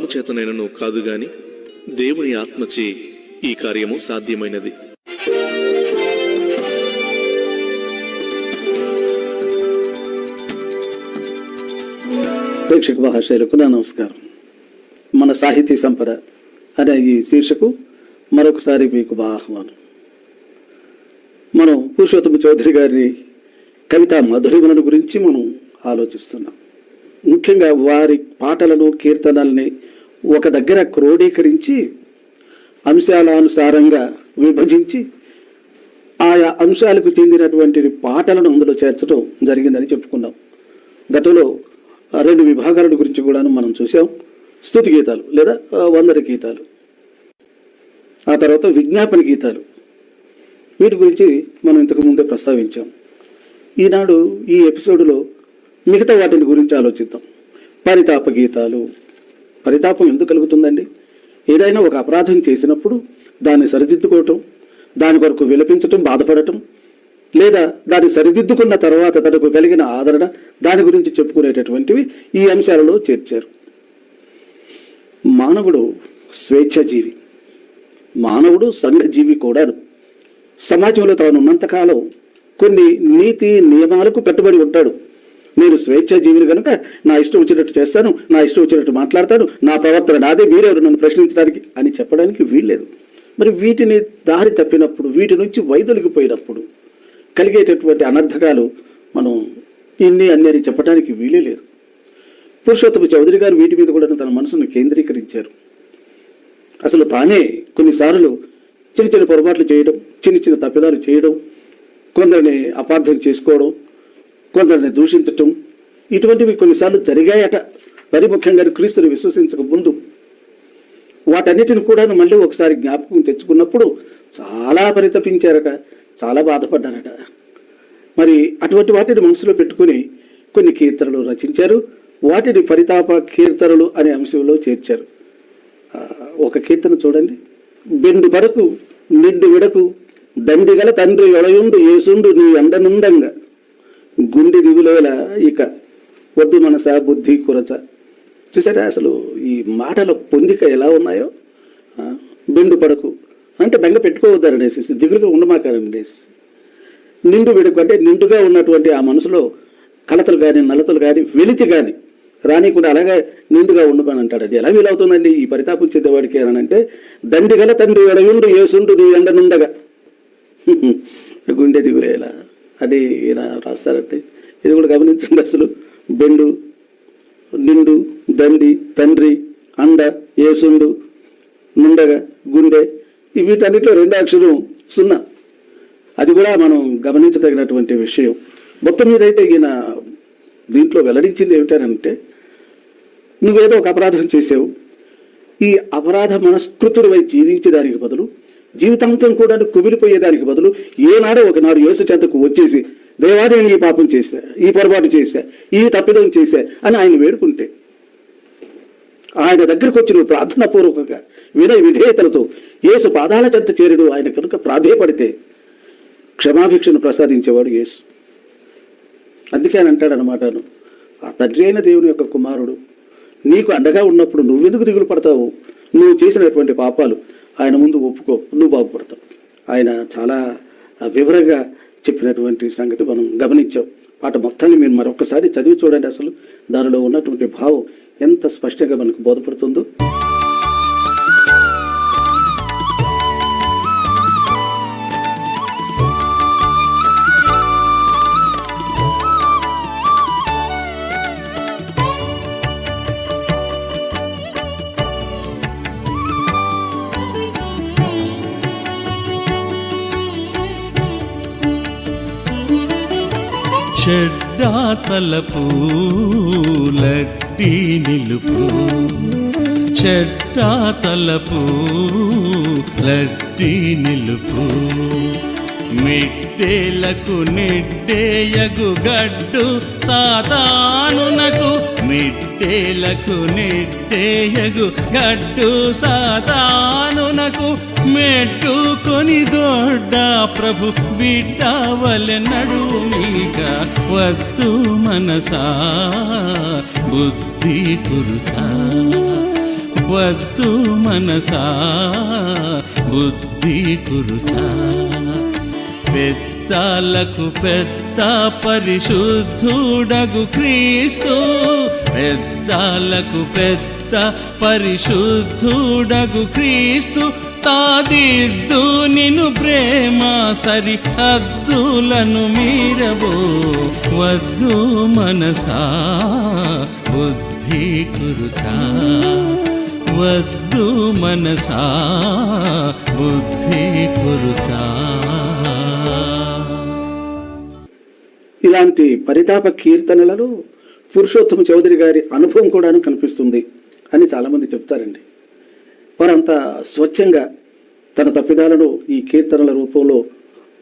బలము చేతనైనను కాదు గాని దేవుని ఆత్మచే ఈ కార్యము సాధ్యమైనది. ప్రేక్షక మహాశయులకు నా నమస్కారం. మన సాహితీ సంపద అనే ఈ శీర్షకు మరొకసారి మీకు ఆహ్వానం. మనం పురుషోత్తమ చౌదరి గారి కవితా మధురిమలను గురించి మనం ఆలోచిస్తున్నాం. ముఖ్యంగా వారి పాటలను, కీర్తనల్ని ఒక దగ్గర క్రోడీకరించి అంశాలానుసారంగా విభజించి ఆయా అంశాలకు చెందినటువంటి పాటలను అందులో చేర్చడం జరిగిందని చెప్పుకున్నాం. గతంలో 2 విభాగాల గురించి కూడా మనం చూసాం. స్తుతి గీతాలు లేదా వందన గీతాలు, ఆ తర్వాత విజ్ఞాపన గీతాలు. వీటి గురించి మనం ఇంతకు ముందే ప్రస్తావించాం. ఈనాడు ఈ ఎపిసోడ్లో మిగతా వాటిని గురించి ఆలోచిద్దాం. పరితాప గీతాలు. పరితాపం ఎందుకు కలుగుతుందండి? ఏదైనా ఒక అపరాధం చేసినప్పుడు దాన్ని సరిదిద్దుకోవటం, దాని కొరకు విలపించటం, బాధపడటం, లేదా దాన్ని సరిదిద్దుకున్న తర్వాత తనకు కలిగిన ఆదరణ, దాని గురించి చెప్పుకునేటటువంటివి ఈ అంశాలలో చేర్చారు. మానవుడు స్వేచ్ఛాజీవి, మానవుడు సంఘజీవి కూడాను. సమాజంలో తాను ఉన్నంతకాలం కొన్ని నీతి నియమాలకు కట్టుబడి ఉంటాడు. నేను స్వేచ్ఛాజీవిని కనుక నా ఇష్టం వచ్చినట్టు చేస్తాను, నా ఇష్టం వచ్చినట్టు మాట్లాడతాను, నా ప్రవర్తన నాదే, మీరెవరు నన్ను ప్రశ్నించడానికి అని చెప్పడానికి వీల్లేదు. మరి వీటిని దారి తప్పినప్పుడు, వీటి నుంచి వైదొలిగిపోయినప్పుడు కలిగేటటువంటి అనర్థకాలు మనం ఇన్ని అన్ని అని చెప్పడానికి వీలే లేదు. పురుషోత్తమ చౌదరి గారు వీటి మీద కూడా తన మనసును కేంద్రీకరించారు. అసలు తానే కొన్నిసార్లు చిన్న చిన్న పొరపాట్లు చేయడం, చిన్న చిన్న తప్పిదాలు చేయడం, కొందరిని అపార్థం చేసుకోవడం, కొందరిని దూషించటం, ఇటువంటివి కొన్నిసార్లు జరిగాయట. మరి ముఖ్యంగా క్రీస్తుని విశ్వసించక ముందు వాటన్నిటిని కూడా మళ్ళీ ఒకసారి జ్ఞాపకం తెచ్చుకున్నప్పుడు చాలా పరితపించారట, చాలా బాధపడ్డారట. మరి అటువంటి వాటిని మనసులో పెట్టుకుని కొన్ని కీర్తనలు రచించారు. వాటిని పరితాప కీర్తనలు అనే అంశంలో చేర్చారు. ఒక కీర్తన చూడండి. బెండు పరకు నిండు విడకు దండిగల తండ్రి ఎడయుండు యేసుండు నీ అండనుండంగా గుండె దిగులేల ఇక వద్దు మనస బుద్ధి కురచ. చూసారా అసలు ఈ మాటల పొందిక ఎలా ఉన్నాయో? బెండు పడకు అంటే బెంగ పెట్టుకోవద్దనేసి, దిగులుగా ఉండమాకారనేసి. నిండు విడకు అంటే నిండుగా ఉన్నటువంటి ఆ మనసులో కలతలు కానీ, నలతలు కానీ, వెలితి కానీ రానికుండా అలాగే నిండుగా ఉండమని అంటాడు. అది ఎలా వీలవుతుందండి ఈ పరితాపం చెందేవాడికి అని అంటే, దండిగల తండ్రి ఎడయుండు యేసుండు నీ ఎండనుండగా గుండె దిగులేలా అది ఈయన రాస్తారంటే ఇది కూడా గమనించండి. అసలు బెండు, నిండు, దండి, తండ్రి, అండ, యేసుండు, నుండగా, గుండె, వీటన్నిటిలో 2 అక్షరం 0. అది కూడా మనం గమనించదగినటువంటి విషయం. మొత్తం మీద అయితే ఈయన దీంట్లో వెల్లడించింది ఏమిటంటే, నువ్వేదో ఒక అపరాధం చేసావు, ఈ అపరాధ మనస్కృతుడివై జీవించేదానికి బదులు, జీవితాంతం కూడా కుమిలిపోయేదానికి బదులు ఏనాడో ఒకనాడు యేసు చెంతకు వచ్చేసి, దేవా నేను ఈ పాపం చేశా, ఈ పొరపాటు చేశా, ఈ తప్పిదం చేశా అని ఆయన వేడుకుంటే, ఆయన దగ్గరకు వచ్చి నువ్వు ప్రార్థనాపూర్వకంగా వినయ విధేయతలతో యేసు పాదాల చెంత చేరుడు ఆయన కనుక ప్రాధేయపడితే క్షమాభిక్షను ప్రసాదించేవాడు యేసు. అందుకే ఆయన అంటాడు అనమాట, ఆ తండ్రి అయిన దేవుని యొక్క కుమారుడు నీకు అండగా ఉన్నప్పుడు నువ్వెందుకు దిగులు పడతావు? నువ్వు చేసినటువంటి పాపాలు ఆయన ముందు ఒప్పుకో, నువ్వు బాగుపడతావు. ఆయన చాలా వివరంగా చెప్పినటువంటి సంగతి మనం గమనించాం. పాట మొత్తాన్ని మీరు మరొకసారి చదివి చూడండి. అసలు దానిలో ఉన్నటువంటి భావం ఎంత స్పష్టంగా మనకు బోధపడుతుందో. చెడ్డా తలపు లడ్డి నిలుపు, చెడ్డా తలపు లడ్డి నిలుపు, మిట్టేలకు నిడ్డేయగు గడ్డు సాతానునకు, మిట్టేలకు నిడ్డేయగు గడ్డు సాతానునకు, మెట్టుకొని దొడ్డ ప్రభు బిడ్డ వలె నడుమీక వద్దు మనసా బుద్ధి కురుచా, వద్దు మనసా బుద్ధి కురుచా. పెద్దలకు పెద్ద పరిశుద్ధుడగు క్రీస్తు, పెద్దలకు పెద్ద పరిశుద్ధుడగు క్రీస్తు తాదిద్దు నిన్ను ప్రేమ సరి హద్దులను మీరవో. వద్దు మనసా బుద్ధి కురుచా, వద్దు మనసా బుద్ధి కురుచా. ఇలాంటి పరితాప కీర్తనలలో పురుషోత్తమ చౌదరి గారి అనుభవం కూడాను కనిపిస్తుంది అని చాలామంది చెప్తారండి. వారంతా స్వచ్ఛంగా తన తప్పిదాలను ఈ కీర్తనల రూపంలో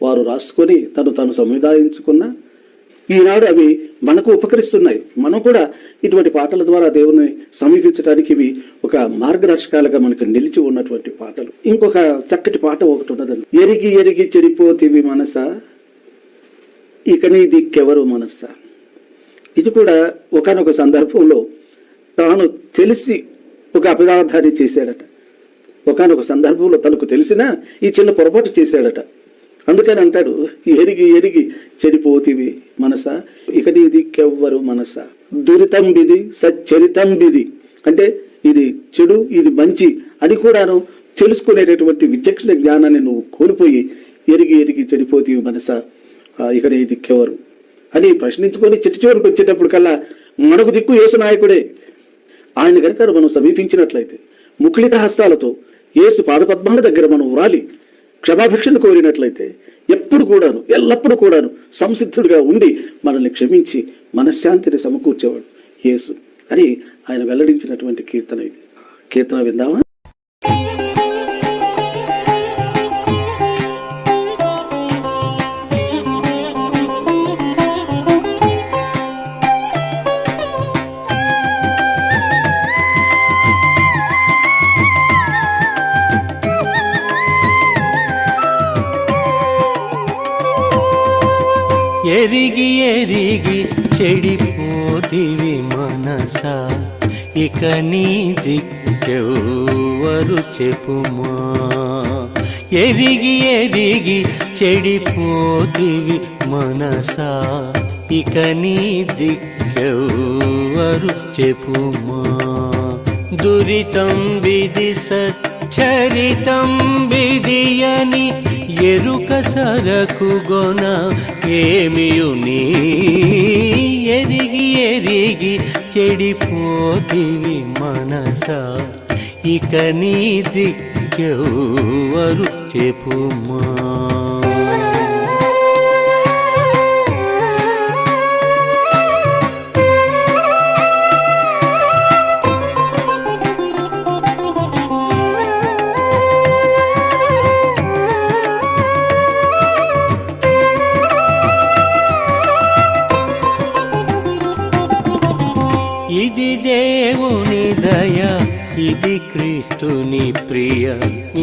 వారు రాసుకొని తను సముదాయించుకున్న ఈనాడు అవి మనకు ఉపకరిస్తున్నాయి. మనం కూడా ఇటువంటి పాటల ద్వారా దేవుని సమీపించడానికి ఇవి ఒక మార్గదర్శకాలుగా మనకు నిలిచి ఉన్నటువంటి పాటలు. ఇంకొక చక్కటి పాట ఒకటి ఉన్నదండి. ఎరిగి ఎరిగి చెడిపోతివి మనసా, ఇక నీ దిక్కెవరు మనస్సా. ఇది కూడా ఒకానొక సందర్భంలో తాను తెలిసి ఒక అపరాధాన్ని చేశాడట. ఒకానొక సందర్భంలో తనకు తెలిసినా ఈ చిన్న పొరపాటు చేశాడట. అందుకని అంటాడు, ఎరిగి ఎరిగి చెడిపోతివి మనసా, ఇక నీ దిక్కెవ్వరు మనసా. దురితం బిది సచ్చరితం బిది, అంటే ఇది చెడు ఇది మంచి అని కూడాను తెలుసుకునేటటువంటి విచక్షణ జ్ఞానాన్ని నువ్వు కోల్పోయి ఎరిగి ఎరిగి చెడిపోతివి మనసా, ఇక నీ దిక్కెవరు అని ప్రశ్నించుకొని చిట్ట చివరికి వచ్చేటప్పుడు కల్లా మనకు దిక్కు యేసు నాయకుడే. ఆయన కనుక మనం సమీపించినట్లయితే ముఖలిత హస్తాలతో యేసు పాదపద్మాల దగ్గర మనం ఉరాలి క్షమాభిక్షను కోరినట్లయితే ఎప్పుడు కూడాను ఎల్లప్పుడూ కూడాను సంసిద్ధుడిగా ఉండి మనల్ని క్షమించి మనశ్శాంతిని సమకూర్చేవాడు యేసు అని ఆయన వెల్లడించినటువంటి కీర్తన ఇది. కీర్తన విందామా? ఎరిగి ఎరిగి చెడిపోతివి మనసా, ఇక నీ దిక్కెవ్వరు చెప్పుమా. ఎరిగి ఎరిగి చెడిపోతివి మనసా, ఇక నీ దిక్కెవ్వరు చెప్పుమా. దురితం విధి సచ్చరితం విధియని ఎరుక సరకు గొన ఏమియు నీ. ఎరిగి ఎరిగి చెడిపోతివి మనసా, ఇక నీ దిక్కెవ్వరు చెప్పుమా. ఇది దేవుని దయ, ఇది క్రీస్తుని ప్రియ,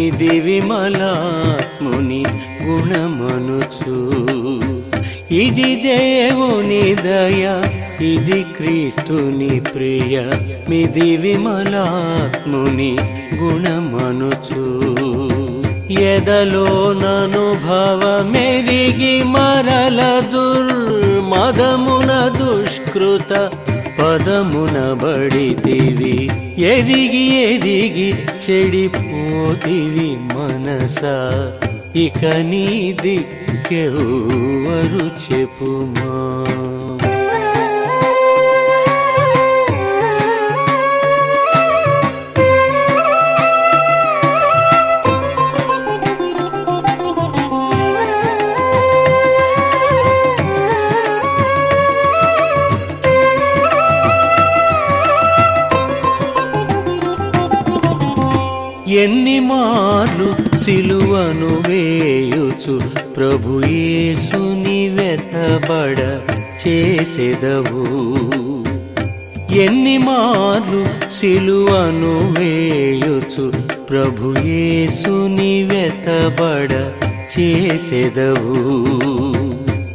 ఇది విమలాత్ముని గుణమనుచు. ఇది దేవుని దయ, ఇది క్రీస్తుని ప్రియ, ఇది విమలాత్ముని గుణమనుచు. ఎదలో ననుభవమెరిగి మరల దుర్మదమున దుష్కృత పదమున బడితివి. ఎరిగి ఎరిగి చెడిపోతివి మనసా, ఇక నీ దిక్కెవ్వరు చెప్పుమా. ఎన్ని మార్లు సిలువను వేయుచు ప్రభు యేసుని వెతబడ చేసెదవు. ఎన్ని మార్లు సిలువను వేయుచు ప్రభు యేసుని వెతబడ చేసెదవు.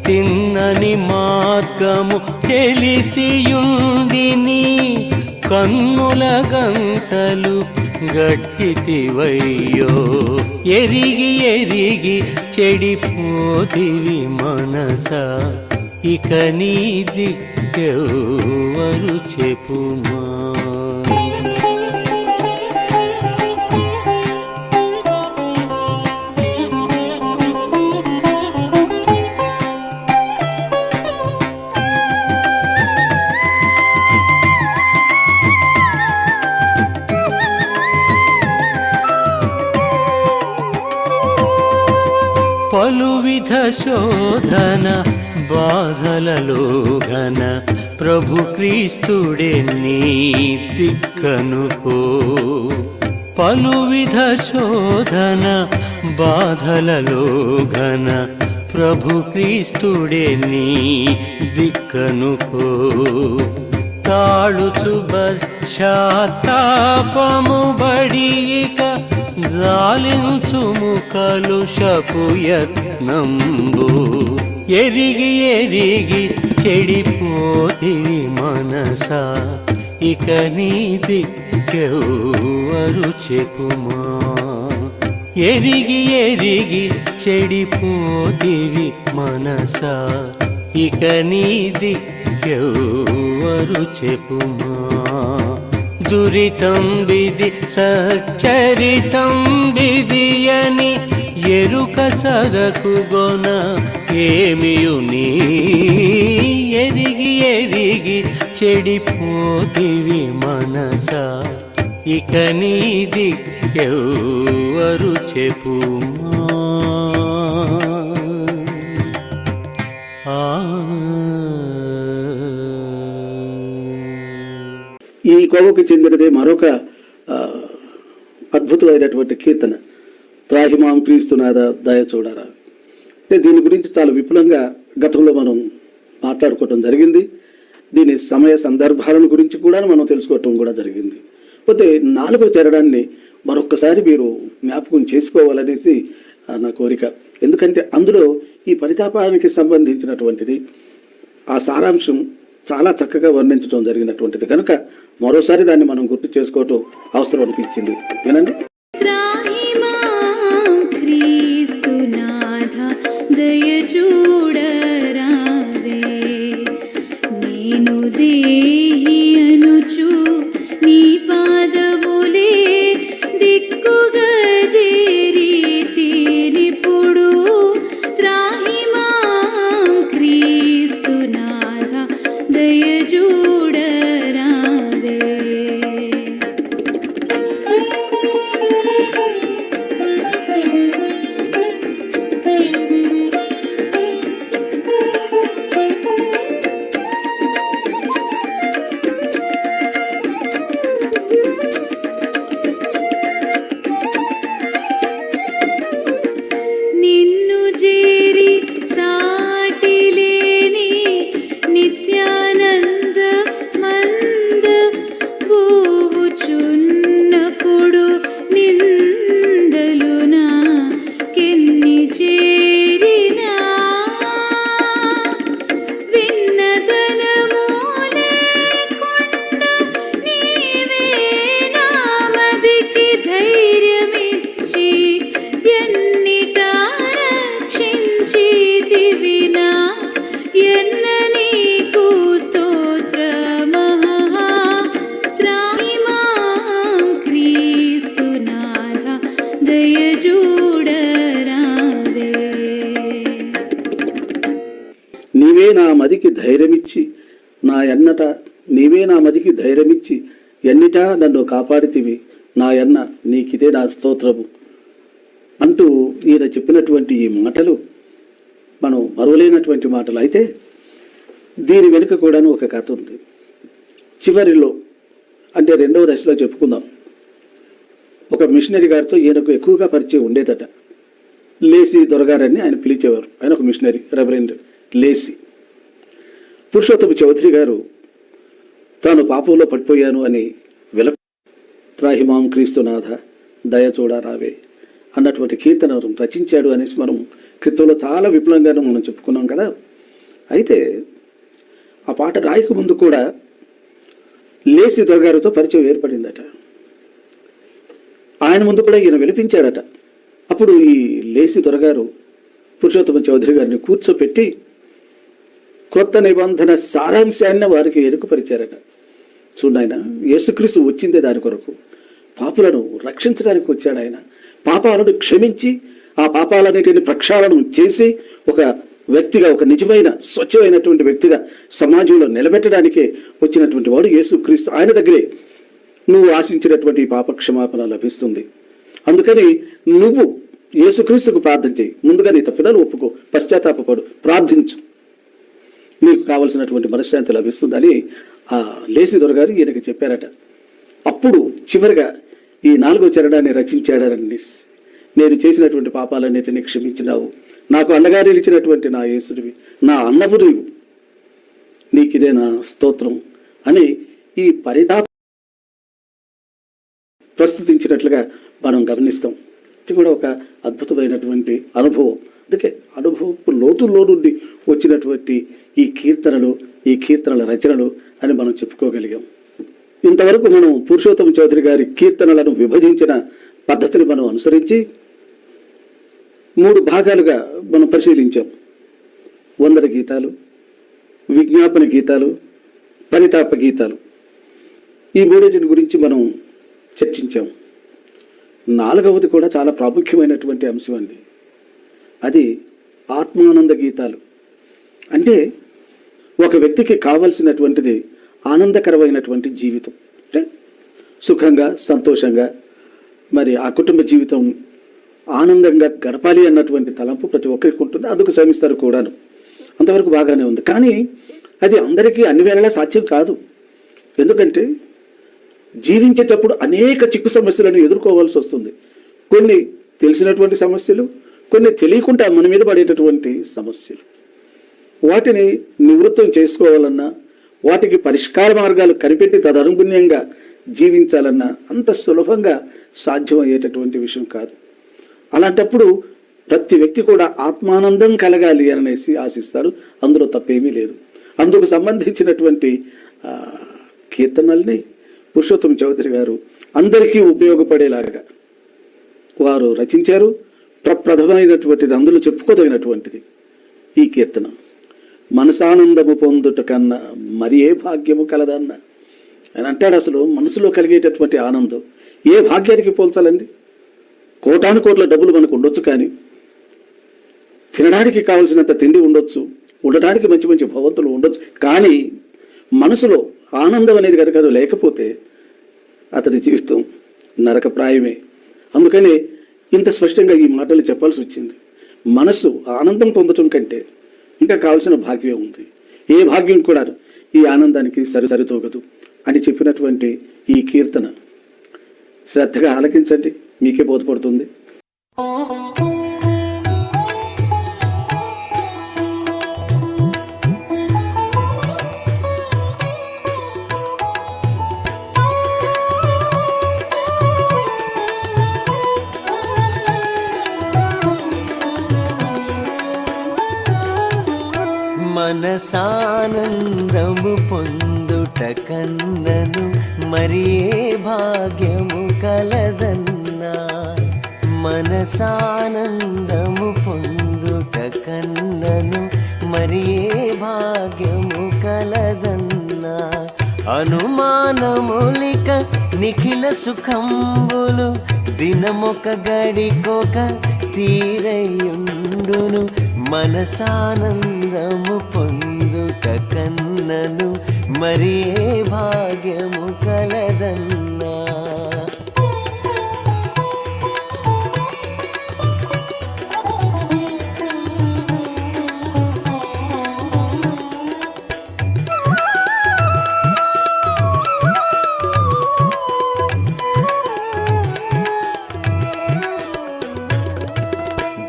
తిన్నని మార్గము తెలిసియుండిని కన్నుల గంతలు గట్టితివయ్యో ఎరిగి ఎరిగి చెడిపోతివి మనసా ఇక నీ దిక్కెవరు చెప్పుమా. పలువిధ శోధన బాధలలో ఘన ప్రభు క్రీస్తుడే నీ దిక్కనుకో. పలువిధ శోధన బాధలలో ఘన ప్రభు క్రీస్తుడే నీ దిక్కనుకో. తాళుచు పశ్చాత్తాపము బడిక జాలించుము కలుషపు యత్నంబు ఎరిగి ఎరిగి చెడిపోతివి మనసా ఇక నీ దిక్కెవరు చెప్పుమా. ఎరిగి ఎరిగి చెడిపోతివి మనసా ఇక నీ దిక్కెవరు చెప్పుమా. దురితం బిది సచ్చరితం బిదియని ఎరుక సరకు గొన ఏమియు నీ ఎరిగి ఎరిగి చెడిపోతివి మనసా ఇక నీ దిక్కెవరు చెప్పుమా. ఈ కోవకు చెందినదే మరొక అద్భుతమైనటువంటి కీర్తన, త్రాహిమాం క్రీస్తునాథ దయ చూడరా. అంటే దీని గురించి చాలా విపులంగా గతంలో మనం మాట్లాడుకోవటం జరిగింది. దీని సమయ సందర్భాలను గురించి కూడా మనం తెలుసుకోవటం కూడా జరిగింది. పోతే 4వ చరణాన్ని మరొక్కసారి మీరు జ్ఞాపకం చేసుకోవాలనేసి నా కోరిక. ఎందుకంటే అందులో ఈ పరితాపానికి సంబంధించినటువంటిది ఆ సారాంశం చాలా చక్కగా వర్ణించడం జరిగినటువంటిది కనుక మరోసారి దాన్ని మనం గుర్తు చేసుకోవటం అవసరం అనిపించింది. వినండి. దయ చూడరావే నేను దేహి అనుచు నీ పాదములే దిక్కుగా చేరీతి నిపుడు త్రాహిమాం క్రీస్తునాథ దయ చూడరావే. నిన్ను చేరి సాటిలేని నిత్యానంద మంద పోవుచున్నప్పుడు నిందలు నాకెన్ని చేరినా విన్నదనము లేకుండా నీవే నామదికి ధైర్యమిచ్చి ఎన్నిటా రక్షించితివి నా ఎన్న నీకు స్తోత్రమహా. త్రాహిమాం క్రీస్తునాథ దయ చూడరావే. నీవే నా మదికి ధైర్యమిచ్చి నీవే నా మదికి ధైర్యమిచ్చి ఎన్నిటా నన్ను కాపాడితివి నా యన్న నీకిదే నా స్తోత్రము అంటూ ఈయన చెప్పినటువంటి ఈ మాటలు మనం మరువలేనటువంటి మాటలు. అయితే దీని వెనుక కూడాను ఒక కథ ఉంది. చివరిలో అంటే 2వ దశలో చెప్పుకుందాం. ఒక మిషనరీ గారితో ఈయనకు ఎక్కువగా పరిచయం ఉండేదట. లేసి దొరగారని ఆయన పిలిచేవారు. ఆయన ఒక మిషనరీ, రెవరెండ్ లేసి. పురుషోత్తమ చౌదరి గారు తాను పాపంలో పడిపోయాను అని త్రాహిమాం క్రీస్తునాథ దయ చూడరావే అన్నటువంటి కీర్తన రచించాడు అనేసి మనం క్రితంలో చాలా విపులంగానే మనం చెప్పుకున్నాం కదా. అయితే ఆ పాట రాయక ముందు కూడా లేసి దొరగారితో పరిచయం ఏర్పడిందట. ఆయన ముందు కూడా ఈయన విలిపించాడట. అప్పుడు ఈ లేసి దొరగారు పురుషోత్తమ చౌదరి గారిని కూర్చోపెట్టి కొత్త నిబంధన సారాంశాన్ని వారికి ఎరుకుపరిచారట. చూడండి, ఆయన యేసుక్రీస్తు వచ్చిందే దాని కొరకు, పాపులను రక్షించడానికి వచ్చాడు. ఆయన పాపాలను క్షమించి ఆ పాపాలన్నిటిని ప్రక్షాళనం చేసి ఒక వ్యక్తిగా, ఒక నిజమైన స్వచ్ఛమైనటువంటి వ్యక్తిగా సమాజంలో నిలబెట్టడానికే వచ్చినటువంటి వాడు యేసుక్రీస్తు. ఆయన దగ్గరే నువ్వు ఆశించినటువంటి పాప క్షమాపణ లభిస్తుంది. అందుకని నువ్వు యేసుక్రీస్తుకు ప్రార్థన చేయి. ముందుగా నీ తప్పిదాలు ఒప్పుకో, పశ్చాత్తాపపడు, ప్రార్థించు, నీకు కావలసినటువంటి మనశ్శాంతి లభిస్తుందని ఆ లేసి దొరగారు ఈయనకి చెప్పారట. అప్పుడు చివరిగా ఈ 4వ చరణాన్ని రచించాడని, నేను చేసినటువంటి పాపాలన్నిటిని క్షమించినావు, నాకు అండగా నిలిచినటువంటి నా యేసుడివి, నా అన్నవు నీవు, నీకిదే నా స్తోత్రం అని ఈ పరితాప ప్రస్తుతించినట్లుగా మనం గమనిస్తాం. ఇది కూడా ఒక అద్భుతమైనటువంటి అనుభవం. అందుకే అనుభవపు లోతుల్లో నుండి వచ్చినటువంటి ఈ కీర్తనల రచనలు అని మనం చెప్పుకోగలిగాం. ఇంతవరకు మనం పురుషోత్తమ చౌదరి గారి కీర్తనలను విభజించిన పద్ధతిని మనం అనుసరించి 3 భాగాలుగా మనం పరిశీలించాం. వందన గీతాలు, విజ్ఞాపన గీతాలు, పరితాప గీతాలు. ఈ 3 గురించి మనం చర్చించాం. 4వది కూడా చాలా ప్రాముఖ్యమైనటువంటి అంశం అండి. అది ఆత్మానంద గీతాలు. అంటే ఒక వ్యక్తికి కావలసినటువంటిది ఆనందకరమైనటువంటి జీవితం, అంటే సుఖంగా, సంతోషంగా, మరి ఆ కుటుంబ జీవితం ఆనందంగా గడపాలి అన్నటువంటి తలంపు ప్రతి ఒక్కరికి ఉంటుంది. అందుకు శ్రమిస్తారు కూడాను. అంతవరకు బాగానే ఉంది. కానీ అది అందరికీ అన్ని వేళలా సాధ్యం కాదు. ఎందుకంటే జీవించేటప్పుడు అనేక చిక్కు సమస్యలను ఎదుర్కోవాల్సి వస్తుంది. కొన్ని తెలిసినటువంటి సమస్యలు, కొన్ని తెలియకుండా మన మీద పడేటటువంటి సమస్యలు. వాటిని నివృత్తం చేసుకోవాలన్నా, వాటికి పరిష్కార మార్గాలు కనిపెట్టి తదనుగుణ్యంగా జీవించాలన్నా అంత సులభంగా సాధ్యమయ్యేటటువంటి విషయం కాదు. అలాంటప్పుడు ప్రతి వ్యక్తి కూడా ఆత్మానందం కలగాలి అనేసి ఆశిస్తాడు. అందులో తప్పేమీ లేదు. అందుకు సంబంధించినటువంటి కీర్తనల్ని పురుషోత్తమ చౌదరి గారు అందరికీ ఉపయోగపడేలాగా వారు రచించారు. ప్రప్రథమైనటువంటిది, అందులో చెప్పుకోదగినటువంటిది ఈ కీర్తన. మనసానందము పొందుట కన్నా మరి ఏ భాగ్యము కలదన్న అని అంటాడు. అసలు మనసులో కలిగేటటువంటి ఆనందం ఏ భాగ్యానికి పోల్చాలండి? కోటాను కోట్ల డబ్బులు మనకు ఉండొచ్చు, కానీ తినడానికి కావలసినంత తిండి ఉండొచ్చు, ఉండటానికి మంచి మంచి భవంతులు ఉండొచ్చు, కానీ మనసులో ఆనందం అనేది కనుక లేకపోతే అతని జీవితం నరకప్రాయమే. అందుకని ఇంత స్పష్టంగా ఈ మాటలు చెప్పాల్సి వచ్చింది. మనసు ఆనందం పొందటం కంటే ఇంకా కావాల్సిన భాగ్యం ఉంది. ఏ భాగ్యం కూడా ఈ ఆనందానికి సరితూగదు అని చెప్పినటువంటి ఈ కీర్తన శ్రద్ధగా ఆలకించండి, మీకే బోధపడుతుంది. మనసానందము పొందుట కన్నను మరి ఏ భాగ్యము కలదన్నా, మనసానందము పొందుట కన్నను మరి ఏ భాగ్యము కలదన్నా, అనుమానములిక నిఖిల సుఖంబులు దినమొక గడికొక తీరయుండును, మనసానందము పొందుట కన్నను మరి ఏ భాగ్యము కలదన్నా.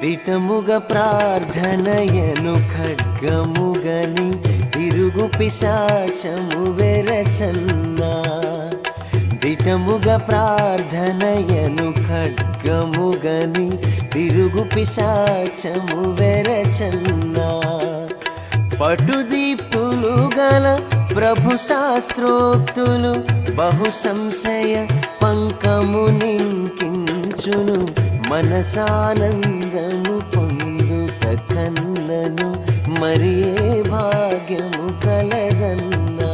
దిటముగ ప్రార్థనయను ఖడ్గముగని తిరుగు పిశాచము వెరచన్నా, దిటముగ ప్రార్థనయను ఖడ్గముగని తిరుగు పిశాచము వెరచన్నా, పటుదీప్తులు గల ప్రభు శాస్త్రోక్తులు బహు సంశయ పంకము నింకించును. మనసానందము పొందుట కన్నను మరి ఏ భాగ్యము కలదన్నా.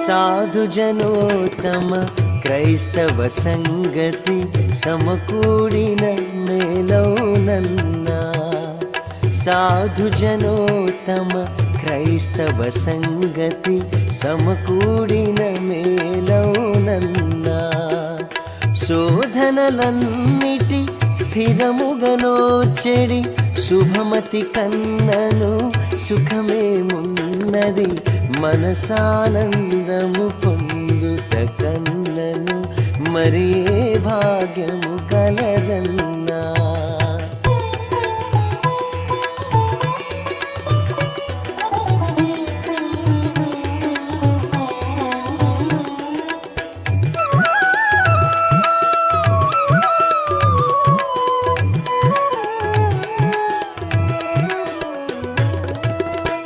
సాధు జనోత్తమ క్రైస్తవ సంగతి సమకూడిన మేలౌనన్నా. సాధు జనోత్తమ క్రైస్తవ సంగతి సమకూడిన మేలౌనన్నా. శోధనలన్నిటి స్థిరముగనోచెడి శుభమతి కన్నను సుఖమేమున్నది. మనసానందము పొందుట కన్నను మరి ఏ భాగ్యము కలదన్నా.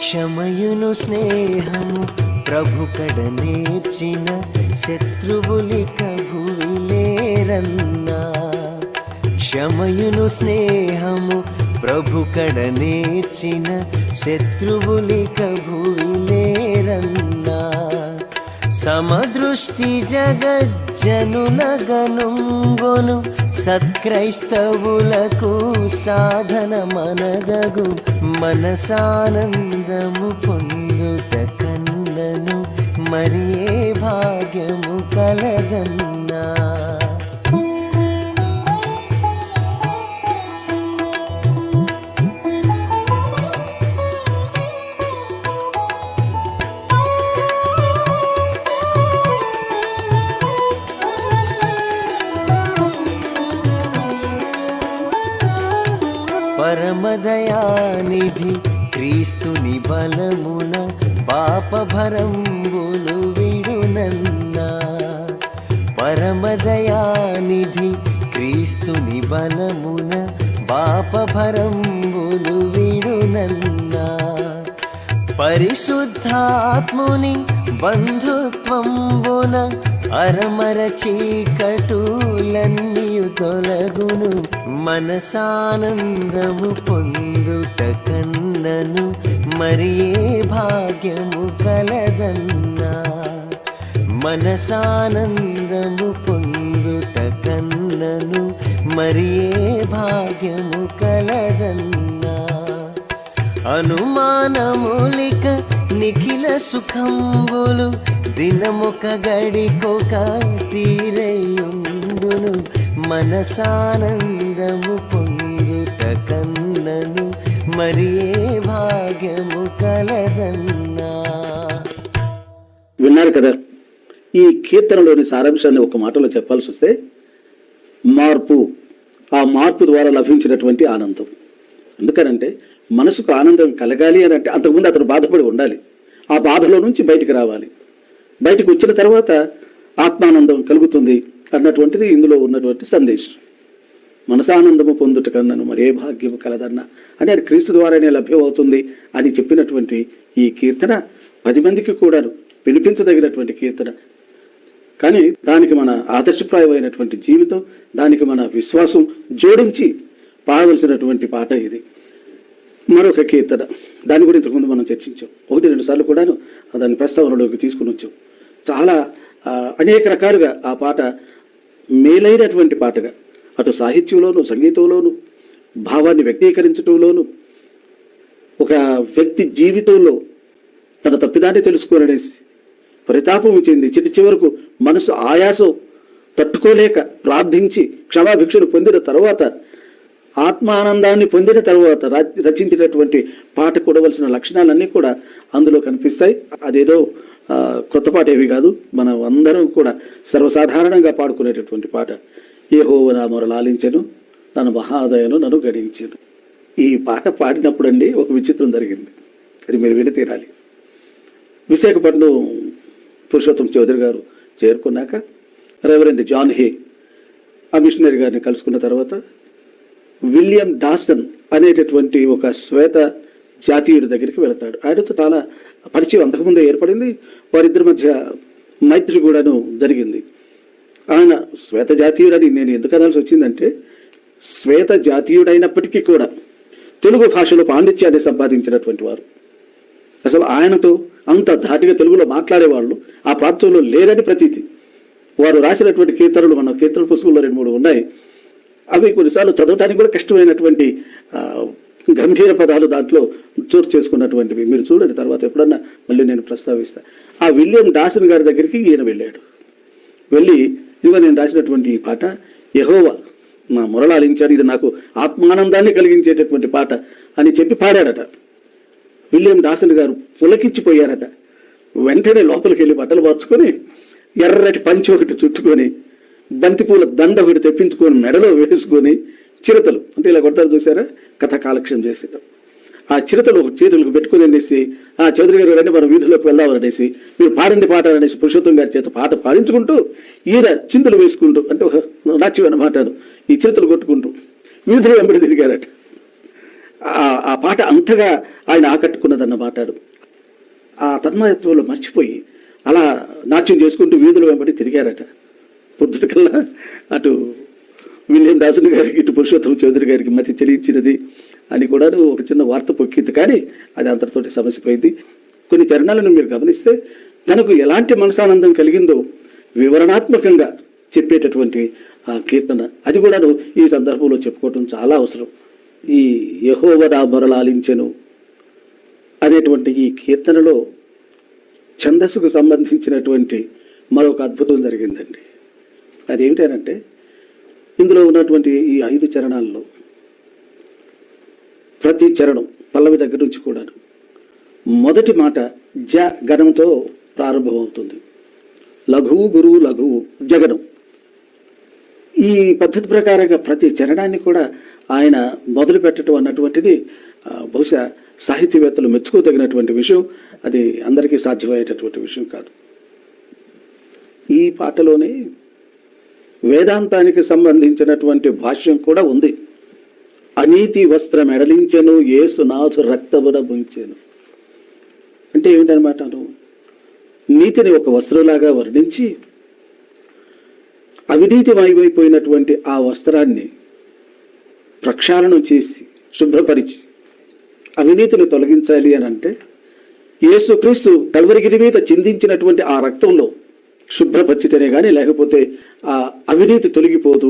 క్షమయును స్నేహము ప్రభు కడ నేర్చిన శత్రువులిక భువిలేరన్నా. క్షమయును స్నేహము ప్రభు కడ నేర్చిన శత్రువులిక భువిలేరన్నా. సమదృష్టి జగజ్జనులగనుంగొను సత్క్రైస్తవులకు సాధన మనదగు. మనసానందము పొందుట కన్నను మరి ఏ భాగ్యము కలదన్నా. పరమదయానిధి క్రీస్తుని బలమున పాపభరంబులు విడునన్నా. పరమదయానిధి క్రీస్తుని బలమున పాపభరంబులు విడునన్నా. పరిశుద్ధాత్ముని బంధుత్వంబున అరమర చీకటులన్నీయు తొలగును. మనసానందము పొందుట కన్నను మరి ఏ భాగ్యము కలదన్నా. మనసానందము పొందుట కన్నను మరి ఏ భాగ్యము కలదన్నా. అనుమానములిక నిఖిల సుఖంబులు దినముక గడికొక తీరయుండును. మనసానందము పొందుట కన్నను మరి ఏ భాగ్యము కలదన్నా. విన్నారు కదా, ఈ కీర్తనలోని సారాంశాన్ని ఒక మాటలో చెప్పాల్సి వస్తే మార్పు, ఆ మార్పు ద్వారా లభించినటువంటి ఆనందం. ఎందుకనంటే మనసుకు ఆనందం కలగాలి అని అంటే అంతకుముందు అతను బాధపడి ఉండాలి. ఆ బాధలో నుంచి బయటికి రావాలి. బయటకు వచ్చిన తర్వాత ఆత్మానందం కలుగుతుంది అన్నటువంటిది ఇందులో ఉన్నటువంటి సందేశం. మనసానందము పొందుట కన్నను మరే భాగ్యము కలదన్నా అని అది క్రీస్తు ద్వారానే లభ్యమవుతుంది అని చెప్పినటువంటి ఈ కీర్తన 10 మందికి కూడా వినిపించదగినటువంటి కీర్తన. కానీ దానికి మన ఆదర్శప్రాయమైనటువంటి జీవితం, దానికి మన విశ్వాసం జోడించి పాడవలసినటువంటి పాట ఇది. మరొక కీర్తన, దాని గురించి ఇంతకుముందు మనం చర్చించాం. 1-2 సార్లు కూడాను దాన్ని ప్రస్తావనలోకి తీసుకుని వచ్చాం. చాలా అనేక రకాలుగా ఆ పాట మేలైనటువంటి పాటగా అటు సాహిత్యంలోను, సంగీతంలోను, భావాన్ని వ్యక్తీకరించడంలోను, ఒక వ్యక్తి జీవితంలో తన తప్పిదాన్ని తెలుసుకోననేసి పరితాపం చెంది చివరకు మనసు ఆయాసం తట్టుకోలేక ప్రార్థించి క్షమాభిక్షను పొందిన తర్వాత, ఆత్మానందాన్ని పొందిన తర్వాత రచించినటువంటి పాట కూడవలసిన లక్షణాలన్నీ కూడా అందులో కనిపిస్తాయి. అదేదో కొత్త పాట ఏవి కాదు, మనం అందరం కూడా సర్వసాధారణంగా పాడుకునేటటువంటి పాట. యెహోవా నా మొర లాలించెను, తన మహాదయను నన్ను గడించాను. ఈ పాట పాడినప్పుడు అండి ఒక విచిత్రం జరిగింది, అది మీరు విని తీరాలి. విశాఖపట్నం పురుషోత్తం చౌదరి గారు చేరుకున్నాక రెవరెండ్ జాన్ హే ఆ మిషనరీ గారిని కలుసుకున్న తర్వాత విలియం డాసన్ అనేటటువంటి ఒక శ్వేత జాతీయుడి దగ్గరికి వెళతాడు. ఆయనతో చాలా పరిచయం అంతకుముందే ఏర్పడింది, వారిద్దరి మధ్య మైత్రి కూడాను జరిగింది. ఆయన శ్వేత జాతీయుడని నేను ఎందుకు అనాల్సి వచ్చిందంటే, శ్వేత జాతీయుడైనప్పటికీ కూడా తెలుగు భాషలో పాండిత్యాన్ని సంపాదించినటువంటి వారు. అసలు ఆయనతో అంత ధాటిగా తెలుగులో మాట్లాడేవాళ్ళు ఆ ప్రాంతంలో లేరని ప్రతీతి. వారు రాసినటువంటి కీర్తనలు మన కీర్తన పుస్తకంలో 2-3 ఉన్నాయి. అవి కొన్నిసార్లు చదవటానికి కూడా కష్టమైనటువంటి గంభీర పదాలు దాంట్లో చోటు చేసుకున్నటువంటివి. మీరు చూడండి, తర్వాత ఎప్పుడన్నా మళ్ళీ నేను ప్రస్తావిస్తాను. ఆ విలియం డాసన్ గారి దగ్గరికి ఈయన వెళ్ళాడు. వెళ్ళి ఇదిగో నేను రాసినటువంటి ఈ పాట యెహోవా నా మొరలాలించాడు, ఇది నాకు ఆత్మానందాన్ని కలిగించేటటువంటి పాట అని చెప్పి పాడాడట. విలియం డాసన్ గారు పులకించిపోయారట. వెంటనే లోపలికి వెళ్ళి బట్టలు మార్చుకొని ఎర్రటి పంచి ఒకటి చుట్టుకొని బంతిపూల దండ ఒకటి తెప్పించుకొని మెడలో వేసుకొని చిరతలు అంటే ఇలా కొడతారు చూసారా, కథ కాలక్షేపం చేసేటం. ఆ చిరతలు చేతులకు పెట్టుకుని అనేసి ఆ చౌదరి గారు రండి మనం వీధుల్లోకి వెళ్దామని అనేసి మీరు పాడండి పాట అనేసి పురుషోత్తం గారి చేత పాట పాడించుకుంటూ ఈయన చిందులు వేసుకుంటూ అంటే ఒక నాట్యం అన్నమాట ఈ చిరతలు కొట్టుకుంటూ వీధులు వెంబడి తిరిగారట. ఆ పాట అంతగా ఆయన ఆకట్టుకున్నదన్నమాట. ఆ తన్మయత్వంలో మర్చిపోయి అలా నాట్యం చేసుకుంటూ వీధుల వెంబడి తిరిగారట. పొద్దుటికల్లా అటు విలియం డాసన్ గారికి ఇటు పురుషోత్తం చౌదరి గారికి మతి చెలించినది అని కూడా ఒక చిన్న వార్త పొక్కింది. కానీ అది అంతటితోటి సమస్య పోయింది. కొన్ని చరణాలను మీరు గమనిస్తే తనకు ఎలాంటి మనసానందం కలిగిందో వివరణాత్మకంగా చెప్పేటటువంటి ఆ కీర్తన, అది కూడా ఈ సందర్భంలో చెప్పుకోవటం చాలా అవసరం. ఈ యెహోవా నా మొరలాలించెను అనేటువంటి ఈ కీర్తనలో ఛందస్సుకు సంబంధించినటువంటి మరొక అద్భుతం జరిగిందండి. అదేమిటంటే ఇందులో ఉన్నటువంటి ఈ 5 చరణాల్లో ప్రతి చరణం పల్లవి దగ్గర నుంచి కూడా మొదటి మాట జ గణంతో ప్రారంభమవుతుంది. లఘువు గురువు లఘువు జగనం. ఈ పద్ధతి ప్రకారంగా ప్రతి చరణాన్ని కూడా ఆయన మొదలు పెట్టడం అన్నటువంటిది బహుశా సాహితీవేత్తలు మెచ్చుకోదగినటువంటి విషయం. అది అందరికీ సాధ్యమయ్యేటటువంటి విషయం కాదు. ఈ పాటలోనే వేదాంతానికి సంబంధించినటువంటి భాష్యం కూడా ఉంది. అనీతి వస్త్రం ఎడలించెను యేసునాథు రక్తమున ముంచెను అంటే ఏమిటనమాట, నీతిని ఒక వస్త్రంలాగా వర్ణించి అవినీతిమయమైపోయినటువంటి ఆ వస్త్రాన్ని ప్రక్షాళనం చేసి శుభ్రపరిచి అవినీతిని తొలగించాలి అని అంటే యేసుక్రీస్తు కల్వరిగిరి మీద చిందించినటువంటి ఆ రక్తంలో శుభ్రపరిచితేనే కానీ లేకపోతే ఆ అవినీతి తొలగిపోదు.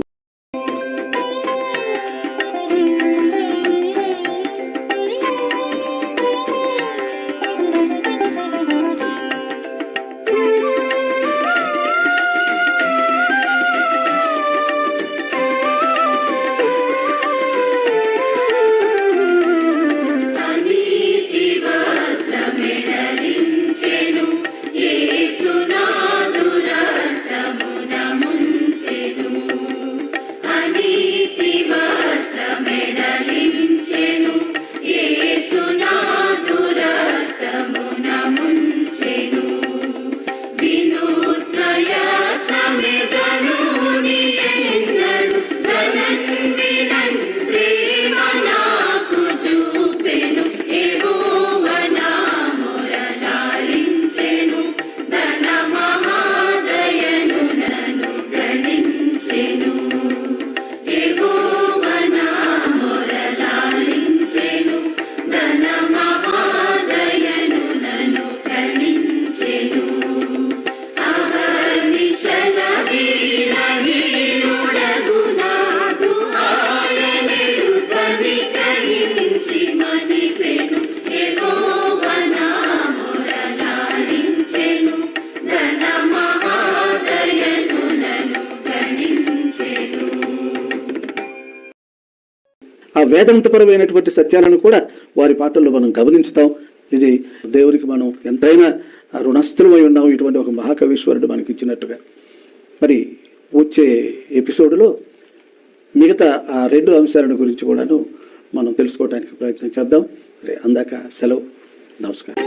వేదాంతపరమైనటువంటి సత్యాలను కూడా వారి పాటల్లో మనం గమనించుతాం. ఇది దేవునికి మనం ఎంతైనా రుణస్థులమై ఉన్నాం, ఇటువంటి ఒక మహాకవీశ్వరుడు మనకి ఇచ్చినట్టుగా. మరి వచ్చే ఎపిసోడ్లో మిగతా ఆ 2 అంశాలను గురించి కూడాను మనం తెలుసుకోవడానికి ప్రయత్నం చేద్దాం. అందాక సెలవు. నమస్కారం.